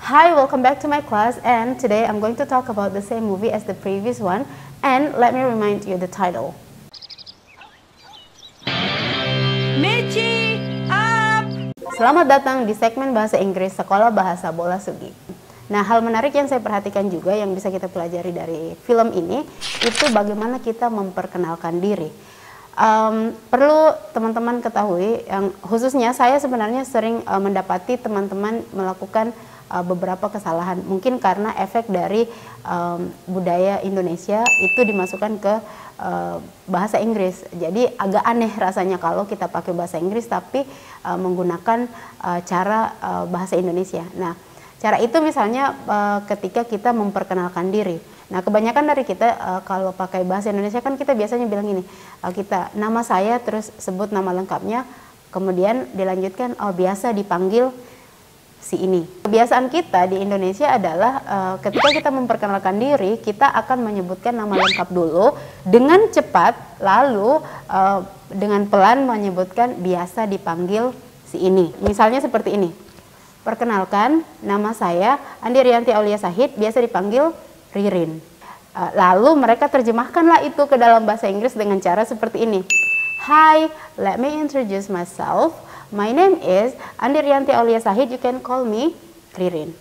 Hi, welcome back to my class, and today I'm going to talk about the same movie as the previous one, and let me remind you the title. Michi, up! Selamat datang di segmen Bahasa Inggris Sekolah Bahasa Bola Sugi. Nah, hal menarik yang saya perhatikan juga yang bisa kita pelajari dari film ini, itu bagaimana kita memperkenalkan diri. Perlu teman-teman ketahui, yang khususnya saya sebenarnya sering mendapati teman-teman melakukan beberapa kesalahan, mungkin karena efek dari budaya Indonesia itu dimasukkan ke bahasa Inggris. Jadi agak aneh rasanya kalau kita pakai bahasa Inggris tapi menggunakan cara bahasa Indonesia. Nah, cara itu misalnya ketika kita memperkenalkan diri. Nah, kebanyakan dari kita kalau pakai bahasa Indonesia kan kita biasanya bilang gini, kita nama saya terus sebut nama lengkapnya, kemudian dilanjutkan biasa dipanggil si ini. Kebiasaan kita di Indonesia adalah ketika kita memperkenalkan diri, kita akan menyebutkan nama lengkap dulu dengan cepat, lalu dengan pelan menyebutkan biasa dipanggil si ini. Misalnya seperti ini. Perkenalkan, nama saya Andi Rianti Aulia Sahid, biasa dipanggil Ririn. Lalu mereka terjemahkanlah itu ke dalam bahasa Inggris dengan cara seperti ini. Hi, let me introduce myself. My name is Andi Rianti Aulia Sahid, you can call me Ririn.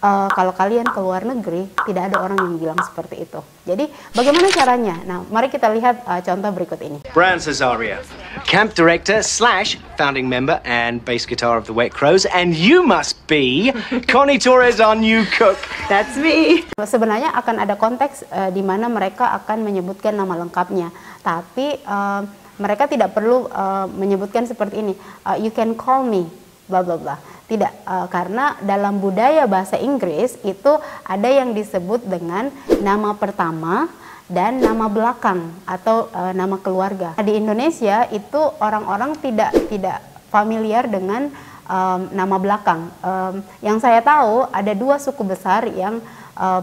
Kalau kalian ke luar negeri, tidak ada orang yang bilang seperti itu. Jadi, bagaimana caranya? Nah, mari kita lihat contoh berikut ini. Bran Cesario, camp director / founding member and bass guitar of the Wet Crows, and you must be Connie Torres, our new cook. That's me. Sebenarnya akan ada konteks di mana mereka akan menyebutkan nama lengkapnya, tapi mereka tidak perlu menyebutkan seperti ini, you can call me, bla bla bla. Tidak, karena dalam budaya bahasa Inggris itu ada yang disebut dengan nama pertama dan nama belakang atau nama keluarga. Di Indonesia itu orang-orang tidak familiar dengan nama belakang. Yang saya tahu ada dua suku besar yang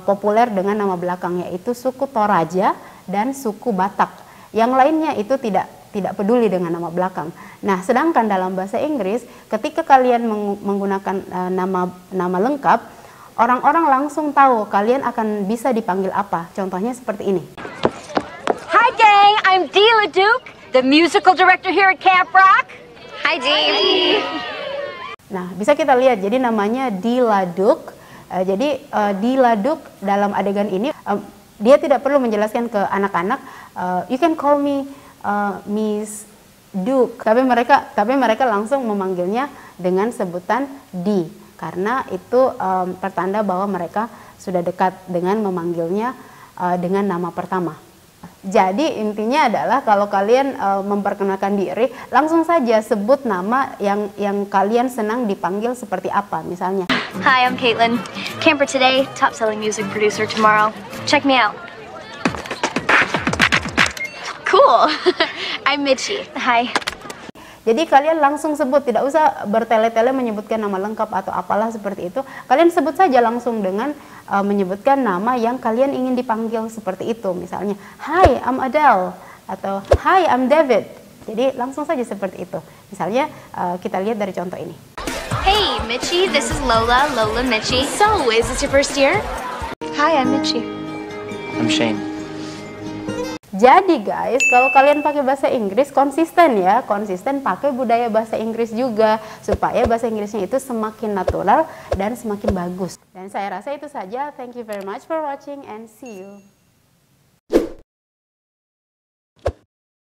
populer dengan nama belakang, yaitu suku Toraja dan suku Batak. Yang lainnya itu tidak peduli dengan nama belakang. Nah, sedangkan dalam bahasa Inggris, ketika kalian menggunakan nama lengkap, orang-orang langsung tahu kalian akan bisa dipanggil apa. Contohnya seperti ini. Hi gang, I'm Dee LaDuke, the musical director here at Camp Rock. Hi Dee. Nah, bisa kita lihat, jadi namanya Dee LaDuke. Jadi Dee LaDuke dalam adegan ini, dia tidak perlu menjelaskan ke anak-anak, you can call me Miss Duke, tapi mereka langsung memanggilnya dengan sebutan Di, karena itu pertanda bahwa mereka sudah dekat dengan memanggilnya dengan nama pertama. Jadi intinya adalah kalau kalian memperkenalkan diri, langsung saja sebut nama yang kalian senang dipanggil seperti apa, misalnya. Hi, I'm Caitlin, camper today, top selling music producer tomorrow. Check me out. Cool. I'm Michi. Hi. Jadi kalian langsung sebut, tidak usah bertele-tele menyebutkan nama lengkap atau apalah seperti itu. Kalian sebut saja langsung dengan menyebutkan nama yang kalian ingin dipanggil seperti itu. Misalnya, Hi, I'm Adele, atau Hi, I'm David. Jadi langsung saja seperti itu. Misalnya kita lihat dari contoh ini. Hey, Michi, this is Lola Michi. So, is this your first year? Hi, I'm Michi. I'm Shane. Jadi guys, kalau kalian pakai bahasa Inggris konsisten ya, konsisten pakai budaya bahasa Inggris juga supaya bahasa Inggrisnya itu semakin natural dan semakin bagus. Dan saya rasa itu saja. Thank you very much for watching and see you.